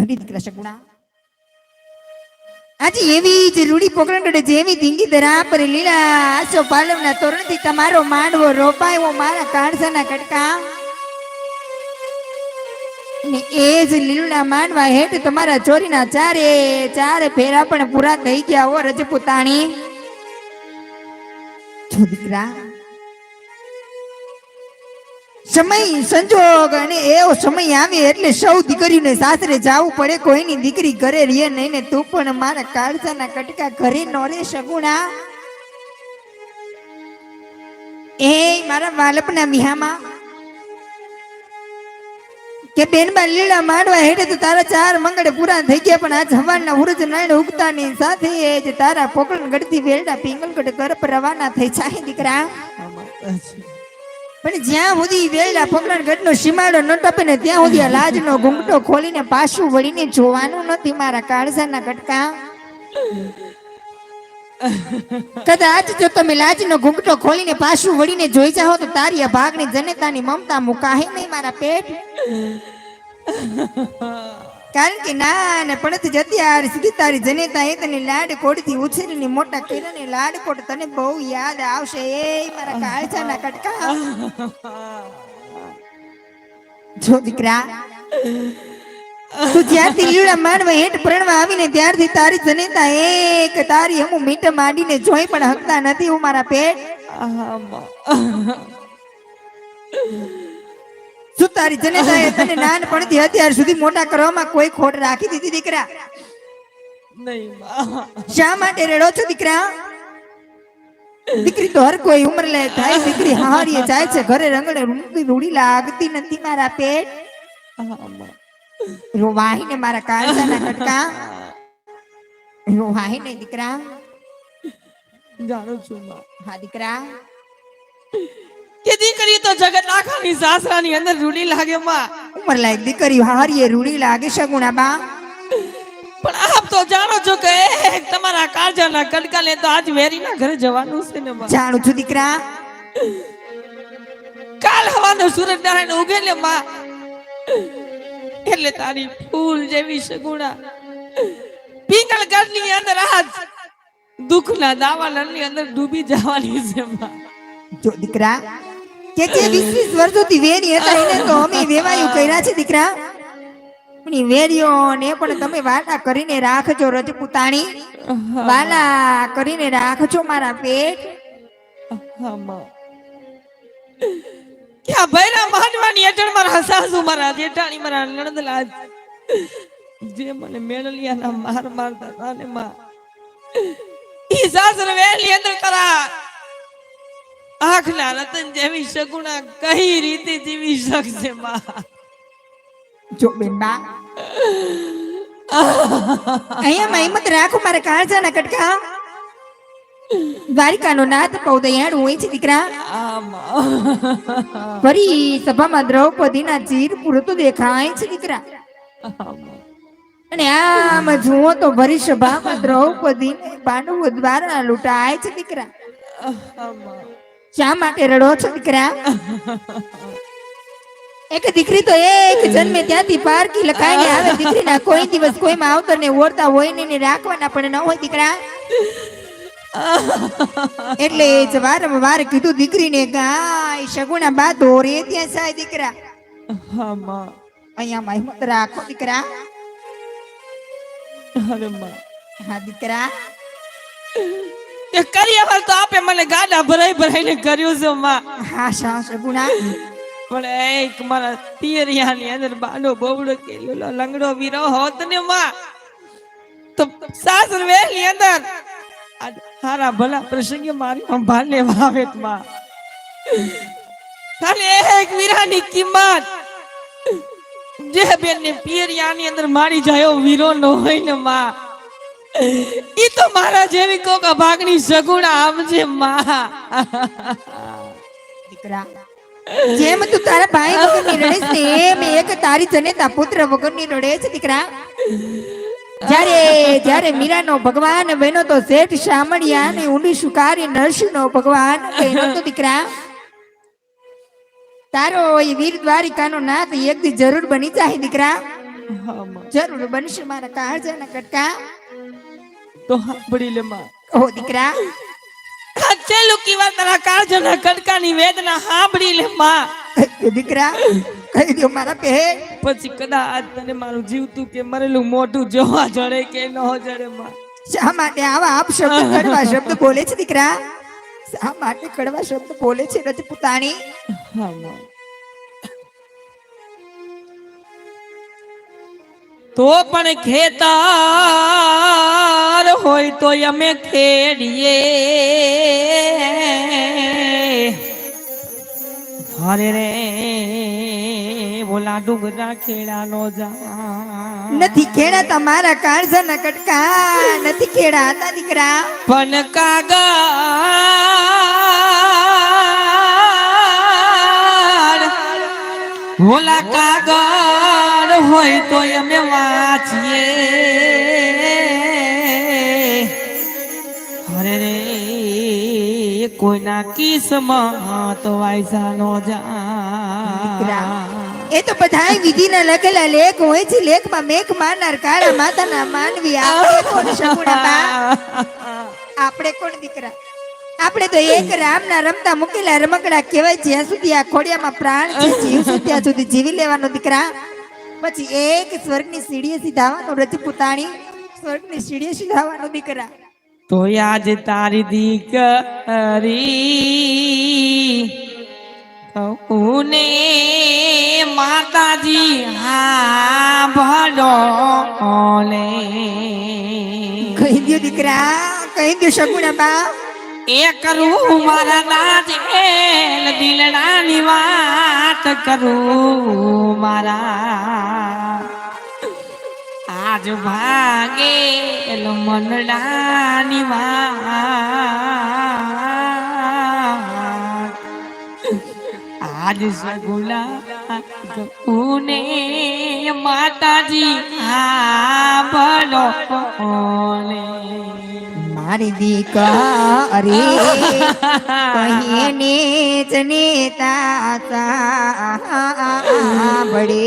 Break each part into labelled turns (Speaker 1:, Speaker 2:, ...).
Speaker 1: ઘડી દીકરા શકુણા આજે એવી જ રૂડી પોકરણગઢ જેવી ધીંગી ધરા પર લીલા આસો પાલવના તોરણથી તમારો માંડવો રોપાયો મારા કાળસાના કટકા ને એ જ લીલુડા માંડવા હેઠ તમારા ચોરીના ચારે ફેરા પણ પૂરા થઈ ગયા હો રજપૂતાણી જો દીકરા સમય સંજોગ અને એવો સમય આવે એટલે સૌ દીકરીઓને સાસરે જવું પડે કોઈની દીકરી ઘરે રહે નહીં ને તું પણ મારા કાળસાના કટકા ઘરે નો રે સગુણા એ મારા વાલપના મિહામાં કે બેનબા લીલા માંડવા હેઠે તો તારા ચાર મંગળ પૂરા થઈ ગયા પણ આજ હવારના ઉરજ નાણ ઉગતાની સાથે જ તારા પોકરણ ગઢથી વેલડા પિંગલગઢ ઘર પર રવાના થઈ જાય દીકરા પણ જ્યાં સુધી વેલડા પોકરણ ગઢનો સીમાડો ન ટપે ને ત્યાં સુધી લાજનો ઘૂંઘટો ખોલીને પાછું વળીને જોવાનું નથી મારા કાળસાના કટકા કદાચ જો તમે લાજનો ઘૂંઘટો ખોલીને પાછું વળીને જોઈ જાઓ તો તારી આ ભાગની જનતાની મમતા મુકાહે નહીં મારા પેટ કારણ કે ના પણ જતી આ સીધી તારી જનેતા એ તને લાડકોટથી ઉછેરીને મોટા કર્યા ને લાડકોટ તને બહુ યાદ આવશે એ મારા કાળસાના કટકા જો દીકરા તું જ્યારથી લીલા માંડવા હેઠ પરણવા આવીને ત્યારથી તારી જનેતા એક તારી હમું મીઠ માંડીને જોઈ પણ હકતા નથી હું મારા પેટ શું તારી જનેતાએ તને નાનપણથી અત્યાર સુધી મોટા કરવામાં કોઈ ખોટ રાખી દીધી દીકરા શા માટે રડો છો દીકરા દીકરી તો હર કોઈ ઉંમર લે થાય દીકરી હારીએ જાય છે ઘરે રંગડે રૂડી લાગતી નથી મારા પેટ રોવાહી ને મારા કાળસાના કટકા રોવાહી ને દીકરા
Speaker 2: જાણું છું
Speaker 1: હા દીકરા
Speaker 2: કે દીકરી તો જગત આખાની સાસરાની અંદર રૂડી લાગે માં
Speaker 1: ઉંમર લાયક દીકરી હારીએ રૂડી લાગે સગુણા બા
Speaker 2: પણ આપ તો જાણો છો કે તમારા કાળજાના કડકા લે તો આજ વેરીના ઘરે જવાનું છે ને માં
Speaker 1: જાણું છું દીકરા
Speaker 2: કાલ હવાનો સૂરજ નારાયણ ઉગે લે માં એટલે તારી ફૂલ જેવી સગુણા પિંગલગઢની અંદર આજ દુઃખના દાવાનળની અંદર ડૂબી જવાની છે માં
Speaker 1: જો દીકરા કે જે 20 વર્ષોથી વેરી હતા એને તો અમે વેવાયું કર્યા છે દીકરા પણ વેરીઓને પણ તમે વાલા કરીને રાખજો રજપૂતાણી વાલા કરીને રાખજો મારા પેટ
Speaker 2: ક્યાં ભૈરા માંડવાની હેઠળ મારા સાસુ મારા જેઠાણી મારા નણંદલા જે મને મેળલિયાના માર મારતા હતા ને માં ઈ સાસર વેલી અંદર કરા આંખના રતન જેવી સગુણા કઈ રીતે જીવી શકશે માં
Speaker 1: જો બેનબા અહીંયા હિંમત રાખો મારા કાળજાના કટકા દ્વારિકાનો નાથ બહુ દયાળુ હોય છે દીકરા ફરી સભામાં દ્રૌપદીના ચીરપુર તો દેખાય છે દીકરા અને આમ જુઓ તો ભરી સભામાં દ્રૌપદી પાંડવો દ્વારા લૂંટાય છે દીકરા શા માટે રડો છો દીકરા એક દીકરી તો એક જન્મે ત્યાંથી પારકી લખાઈને આવે દીકરીના કોઈ દિવસ કોઈમાં આવતર ને ઓરતા હોય ને રાખવાના પણ ન હોય દીકરા એટલે જ વારંવાર કીધું દીકરીને ગાય સગુણા બા દોરે ત્યાં સાય દીકરા અહીંયા હિંમત રાખો દીકરા હા દીકરા
Speaker 2: એ કર્યા તો આપે મને ગાડા ભરાઈને કર્યું છે માં
Speaker 1: હા સા સગુણા
Speaker 2: પણ એક મારા પિયરિયાની અંદર બાનો બોવડો કેલો લંગડો વીરો હોત ને માં તો સાસર વેલી અંદર હારા ભલા પ્રસંગે મારી સંભાળ લેવા આવે માં ખાલી એક વીરાની કિંમત જે બેન ને પિયરિયાની અંદર મારી જાય વીરો નો હોય ને માં ઈ તો મારા જેવી કોક ભાગની સગુણા આવજે માં
Speaker 1: દીકરા જેમ તું તારા ભાઈ વગરની રડે છે એમ એક તારી જનેતા પુત્ર વગરની રડે છે દીકરા જ્યારે મીરાનો ભગવાન બહેનો તો શેઠ શામળિયા ને ઊંડી સુકારી નરસિંહનો ભગવાન બહેનો તો દીકરા તારો એ વીર દ્વારિકાનો નાથ એક દી જરૂર બની જાય દીકરા
Speaker 2: હા માં
Speaker 1: જરૂર બનશે મારા કાળજાના કટકા.
Speaker 2: તો સાંભળી લે માં
Speaker 1: ઓ દીકરા,
Speaker 2: છેલ્લું કીવા તારા કાળજાના કડકાની વેદના સાંભળી લે માં.
Speaker 1: દીકરા કહી દો મારા પે.
Speaker 2: પછી કદાચ તને મારું જીવતું કે મરેલું મોઢું જોવા જડે કે ન જડે માં.
Speaker 1: શા માટે આવા આપ શબ્દ કડવા શબ્દ બોલે છે દીકરા? શા માટે કડવા શબ્દ બોલે છે રજપૂતાણી?
Speaker 2: હા માં તો પણ ખેતર હોય તો અમે ખેડીએ. હરે રે બોલા ડુંગરા ખેડા નો જા.
Speaker 1: નથી ખેડાતા મારા કાળજાના કટકા, નથી ખેડાતા દીકરા.
Speaker 2: પણ કાગળ બોલા કાગળ હોય તો અમે વાંચીએ. અરે રે કોઈના કિસ્મત વાયસા નો
Speaker 1: દીકરા,
Speaker 2: જા.
Speaker 1: એ તો બધાય વિધિના લખેલા લેખ હોય છે. લેખમાં મેઘ મારનાર કાળા માતાના માનવી આપણે કોણ શકુણાબા? આપણે કોણ દીકરા? આપણે તો એક રામના રમતા મૂકેલા રમકડા કહેવાય. જ્યાં સુધી આ ખોડિયામાં પ્રાણ છે જીવ છે ત્યાં સુધી જીવી લેવાનો દીકરા. પછી એક સ્વર્ગની સીડીએ સીધાવાનો રજપૂતાણી, સ્વર્ગની સીડીએ સીધાવાનો દીકરા.
Speaker 2: તો આજ તારી દીકરી કહુને માતાજી હા ભલો લે.
Speaker 1: કહી દો દીકરા, કહી દો શકુણાબા.
Speaker 2: એ કરું મારા નાજેલ દિલડાની વાત કરું મારા. આજ ભાગેલ મનડાની વાત. આજ સગુલા ગપુને માતાજી હા ભલો લે.
Speaker 1: મારી દીકરા અરે કહીને જનેતા સાંભળે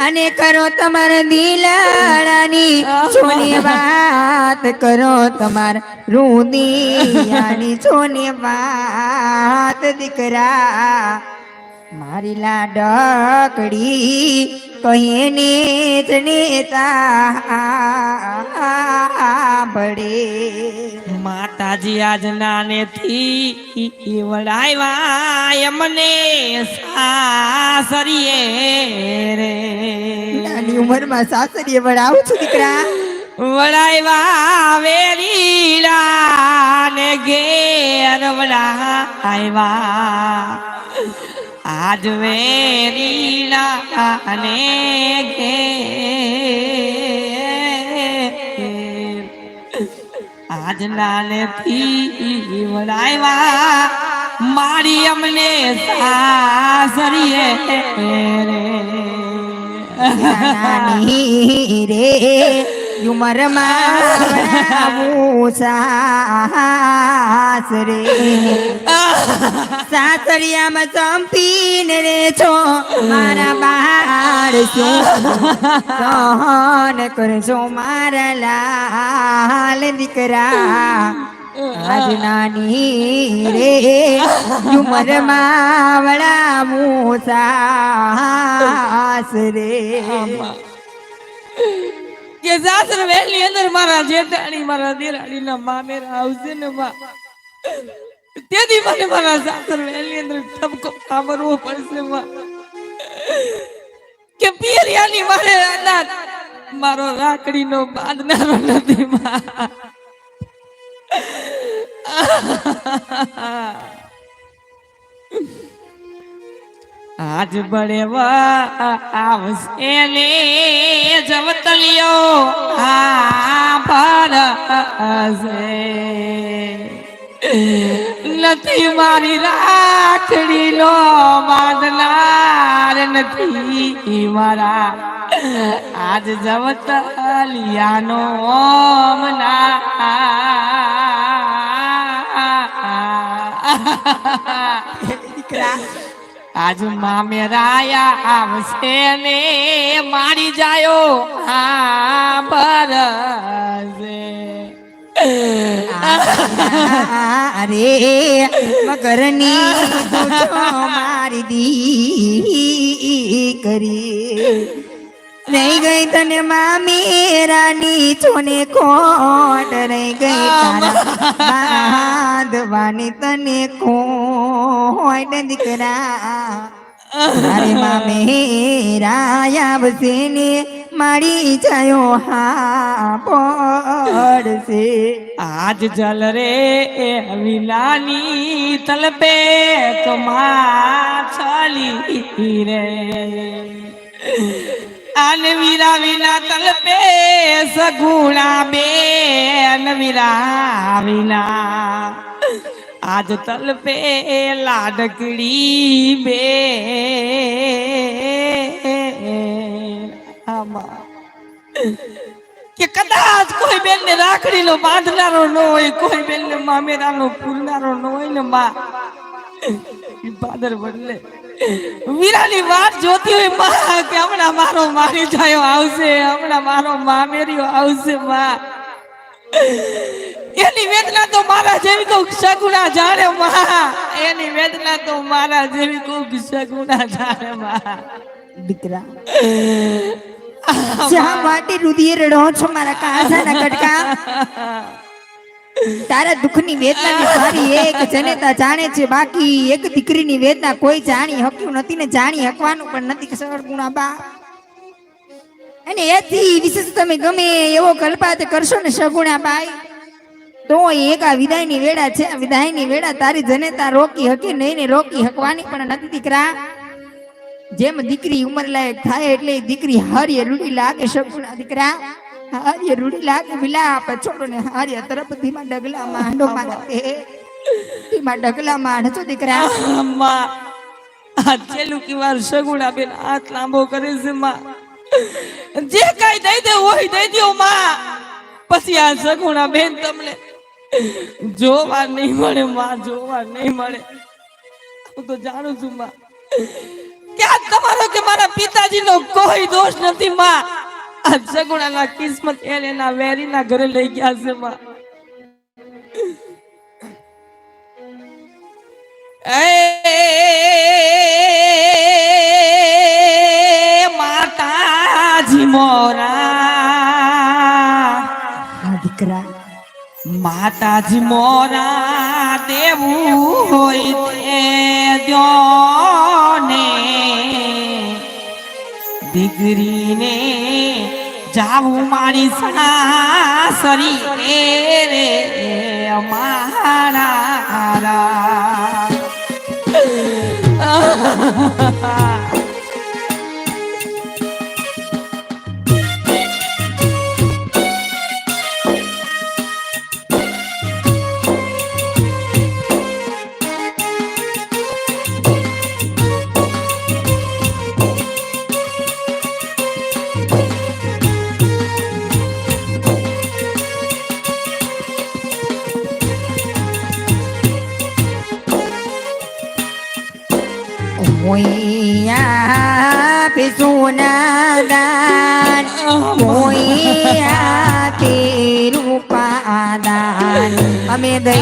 Speaker 1: અને કરો તમારા દિલાડાની છોને વાત, કરો તમારા રૂદિયાની છોને વાત. દીકરા મારી લાડકડી કહીને જનેતા સાંભળે.
Speaker 2: માતાજી આજ નાનેથી વડાવ્યા એમને સાસરીએ રે.
Speaker 1: નાની ઉંમરમાં સાસરીએ વડાવું છું દીકરા.
Speaker 2: વડાવ્યા વેરીડા ને ઘેર વડાવ્યા. આજ વેરીડા ને ઘેર આજ નાનેથી વડાવ્યા મારી અમને સાસરીએ રે.
Speaker 1: નાની રે ઉંમરમાં વડાવું સાસરે. સાસરિયામાં ચંપીને રે છો મારા બાળ શું સહન કરશો મારા લાલ દીકરા. આજ નાની રે ઉંમરમાં વડાવું સાસરે.
Speaker 2: કે સાસર વેલી અંદર મારા જેઠાણી મારા દેરાણી ના મામેરા આવશે ને માં. તેથી મને મારા સાસર વેલી અંદર ઠપકો સાંભળવો પડશે માં. કે પિયરિયાની મારે અનાથ મારો રાખડીનો બાંધનારો નથી માં. આજ બળેવા આવશે ને જવતલિયો આ પરસે. નથી મારી રાખડીનો બાંધનાર નથી મારા આજ જવતલિયાનો મના.
Speaker 1: દીકરા
Speaker 2: આજ મામેરાયા આવશે ને મારી જાયો આ બરસે
Speaker 1: અરે મકરની પૂછો મારી દી કરી રહી ગઈ તને મામેરાની ચોને કોટ રહી ગઈ તારા બાંધવાની તને કોટ દીકરા અરે મામેરા આવશે ને મારી જાયો હા પડશે
Speaker 2: આજ જલ રે વિલાની તલપે તો માછલી રે આન વીરા વિના તલપે સગુણા બેન વીરા વિના આજ તલપે લાડકડી બે આમાં કે કદાચ કોઈ બેન ને રાખડી નો બાંધનારો ન હોય કોઈ બેન ને મામેરાનો ફૂલનારો ન હોય ને માં બાદર બદલે વીરાની વાત જોતી હોય માં કે હમણાં મારો મારી જાયો આવશે હમણાં મારો મામેરીઓ આવશે માં એની વેદના તો મારા જેવી કોક સગુણા જાણે માં એની વેદના તો મારા જેવી કોક સગુણા જાણે માં
Speaker 1: દીકરા શા માટે રુધિર રડો છો મારા કાજાના કટકા તારા દુઃખની વેદનાની સારી એક જનેતા જાણે છે બાકી એક દીકરીની વેદના કોઈ જાણી હક્યું નથી ને જાણી હકવાનું પણ નથી સગુણા બા અને એથી વિશેષ તમે ગમે એવો કલ્પાત કરશો ને સગુણા બાઈ તો એક આ વિદાયની વેળા છે આ વિદાયની વેળા તારી જનેતા રોકી હકે નહીં ને રોકી હકવાની પણ નથી દીકરા જેમ દીકરી ઉંમર લાયક થાય એટલે દીકરી હાર્ય રૂડી લાગે સગુણા દીકરા હાર્ય રૂડી લાગે વિલાપ છોડો ને હાર્ય તરફ ધીમા ડગલા માંડો મારતે ધીમા ડગલા માંડજો દીકરા
Speaker 2: અમ્મા આ છેલ્લું કી વાર સગુણા બેન હાથ લાંબો કરે છે માં જે કઈ દઈ દે હોય દઈ દો માં પછી આ સગુણા બેન તમને જોવા નહીં મળે માં જોવા નહીં મળે હું તો જાણું છું માં ક્યાં તમારો કે મારા પિતાજીનો કોઈ દોષ નથી માં આ સગુણાના કિસ્મત એના વેરીના ઘરે લઈ ગયા છે માં માતાજી મોરા
Speaker 1: દીકરા
Speaker 2: માતાજી મોરા દેવું હોય તે દ્યોને દીકરીને જાવું મારી સાસરી રે અમારા
Speaker 1: મોયા પે સોના દાન મોયા પે રૂપા દાન અમે દહે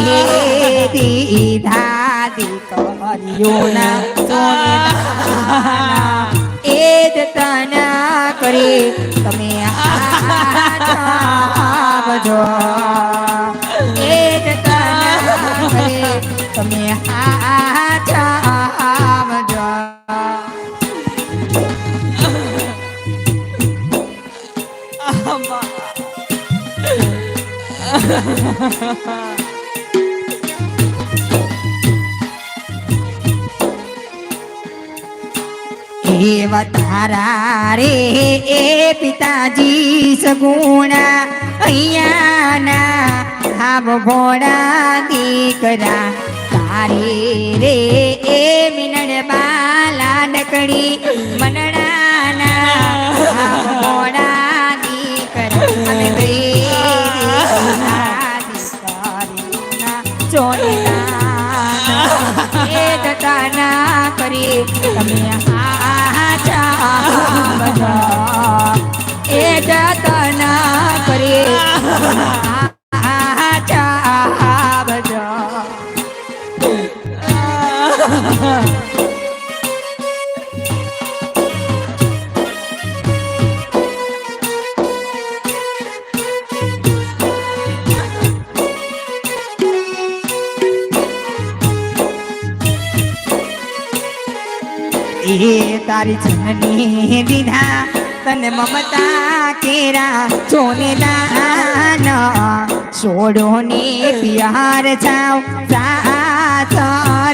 Speaker 1: દીધા દીકરીઓ ના સોના એ જ તના કરે તમે આવજો એ જ તના કરે તમે આવજો એવા તારા રે એ પિતાજી સગુણા અહીંયાના ભાવ ભોળા દીકરા તારે રે એ મિનળ બાલા ડકડી મનડાના ભાવ ભોળા દીકરા અમે ચોના એ દતાના કરી તમે હાચા બધા એ જતન કરે હાચા બધા એ તારી જનની દીધા તને મમતા કેરા ચોને દાન છોડો ને પ્યાર જાવ સાત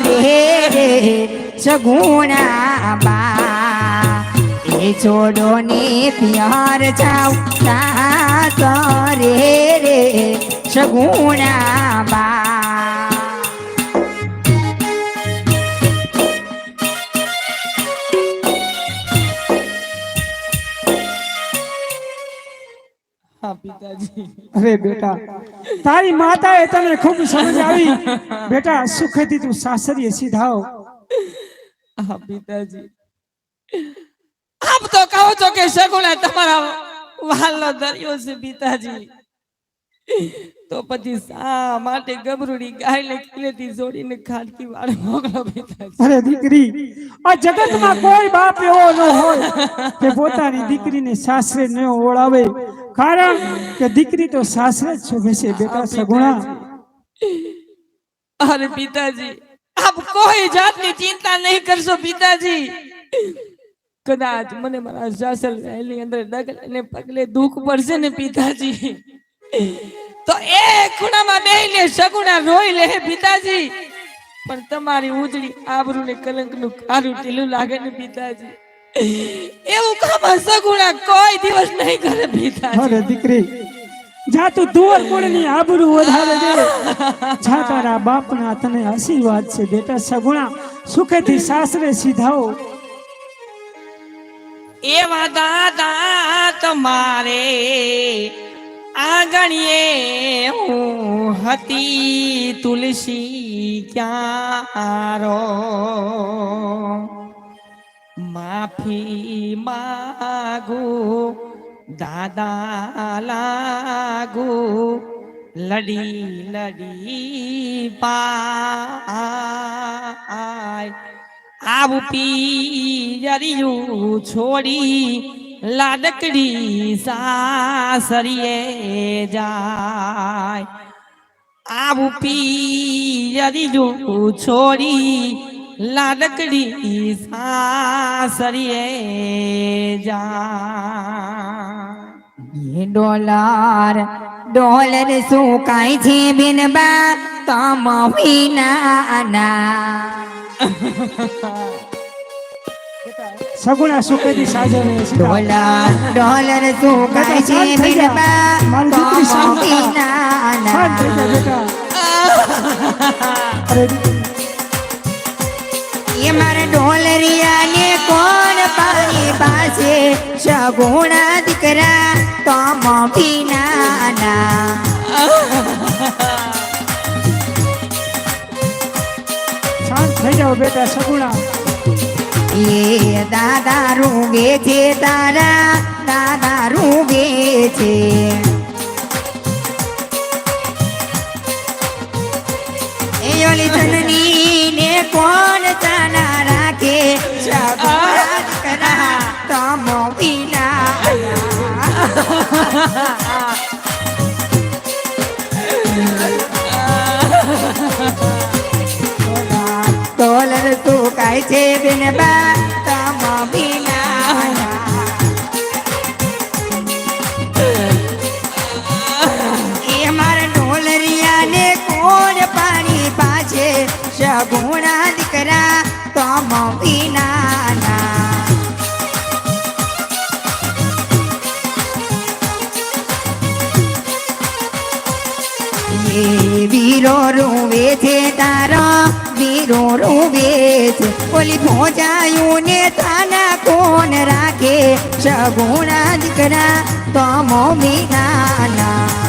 Speaker 1: રે સગુણા બા એ છોડો ને પ્યાર જાવ સાત રે સગુણા બા
Speaker 2: હા પિતાજી
Speaker 3: અરે બેટા તારી માતાએ તને ખૂબ સમજ આવી બેટા સુખેથી તું સાસરીએ સીધાવ
Speaker 2: હા પિતાજી આપ તો કહો છો કે સગુણા તમારા વાલનો દરિયો છે પિતાજી તો પછી શા માટે ગબરૂડી ગાયને કિલેથી જોડીને ખાટકી વાળો મોકલો પિતાજી
Speaker 3: અરે દીકરી આ જગતમાં કોઈ બાપ એવો ન હોય કે પોતાની દીકરીને સાસરે ન ઓળાવે કારણ કે દીકરી તો સાસરે જ શોભે છે બેટા સગુણા
Speaker 2: અરે પિતાજી આપ કોઈ જાતની ચિંતા નહીં કરશો પિતાજી કદાચ મને મારા સાસર રહેલી અંદર ડગલે પગલે દુઃખ પડશે ને પિતાજી તો એ ખૂણામાં બેહીને સગુણા રોઈ લે પિતાજી પણ તમારી ઉજળી આબરૂને કલંકનું ખારું ઢીલું લાગે ને પિતાજી એવું કામ સગુણા કોઈ દિવસ નહીં કરે પિતાજી
Speaker 3: અરે દીકરી જા તું દુવર કોળની આબરૂ વધારે દે જા તારા બાપના તને આશીર્વાદ છે બેટા સગુણા સુખેથી સાસરે સીધાઓ
Speaker 2: એવા દાદા તમારે આંગણીએ હું હતી તુલસી ક્યારો માફી માગુ દાદા લાગુ લડી લડી પાય આવું પિયરિયું છોડી લાડકડી સાસરીએ જાય આવું પિયરિયું છોડી લાડકડી સાસરીએ જાય
Speaker 1: ડોલર શું કાંઈ છે બેનબા તમ વિના
Speaker 3: સગુણા સુખેથી સાજરે
Speaker 1: ડોલર શું કાંઈ છે બેનબા તમ વિના
Speaker 3: બેટા
Speaker 1: એ મારા ડોલરિયાને કોણ પાણી પાસે સગુણા દીકરા તમ વિના
Speaker 3: શાંત થઈ જાઓ બેટા સગુણા
Speaker 1: એ દાદા રૂગે છે તારા દાદા રૂગે છે એ ઓલી જનની ને કોણ તાના રાખે સગુણા દીકરા તમ વિના ડોલર તું કાય છે બેનબા તમ વિના એ મારા ડોલરિયાને કોણ પાણી પાછે સગુણા દીકરા તમ વિના વીરો રૂવે છે તારા વીરો રૂવે છે ઓલી ભોજાયું ને તાના કોણ રાખે સગુણા દીકરા તમો વિના